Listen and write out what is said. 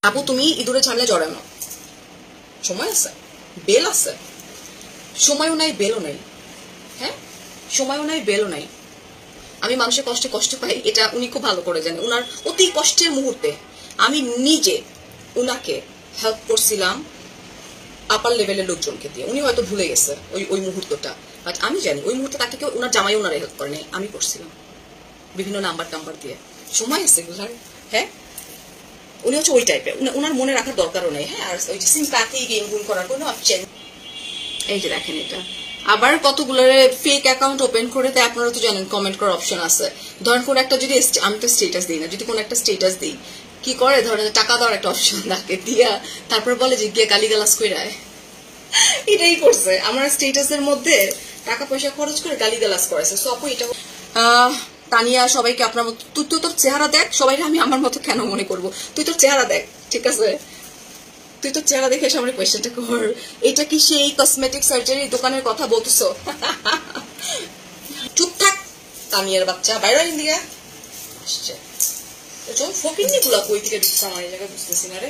আপু তুমি ইঁদুরে ঝামেলা জড়াও না, সময় আছে, বেল আছে, সময়ও নাই বেলও নাই। হ্যাঁ, সময়ও নাই বেলও নাই। আমি মানুষের কষ্টে কষ্ট পাই, এটা উনি খুব ভালো করে জানেন। উনার অতি কষ্টের মুহূর্তে আমি নিজে উনাকে হেল্প করছিলাম আপার লেভেলের লোকজনকে দিয়ে। উনি হয়তো ভুলে গেছে ওই ওই মুহূর্তটা, বাট আমি জানি ওই মুহূর্তে তাকে কেউ, ওনার জামাই ওনারা হেল্প করে নাই, আমি করছিলাম বিভিন্ন নাম্বার টাম্বার দিয়ে। সময় আছে বুঝলাম। হ্যাঁ, উনি হচ্ছে ওই টাইপের, ওনার মনে রাখার দরকারও নেই। হ্যাঁ, আর ওই যে সিম্প্যাথি গেম গুণ করার কোনো অপশন। এই যে দেখেন এটা আবার কতগুলো ফেক অ্যাকাউন্ট ওপেন করে দেয়। আপনারা তো জানেন কমেন্ট করার অপশন আছে। ধরেন কোন একটা যদি, আমি তো স্টেটাস দিই না, যদি কোন একটা স্টেটাস দিই কি করে, ধরেন টাকা দেওয়ার একটা অপশন থাকে দিয়া তারপর বলে যে গিয়ে গালিগালাজ করে এটাই করছে আমার স্টেটাসের মধ্যে, টাকা পয়সা খরচ করে গালিগালাজ করেছে। সো আপু এটা তানিয়া সবাইকে আপনার মতো, তুই তো তোর চেহারা দেখ, সবাই আমি আমার মতো কেন মনে করবো, তুই তোর চেহারা দেখ, ঠিক আছে? তুই তো চেহারা দেখে সামনে কোয়েশ্চেনটা কর, এটা কি সেই কসমেটিক সার্জারি দোকানের কথা বলতেছো? চুপ থাক তানিয়ার বাচ্চা, বাইরে ইন্ডিয়া আসছে ফকিনি গুলা কই থেকে ঢুকছে আমার এই জায়গায় বুঝতেছি না রে।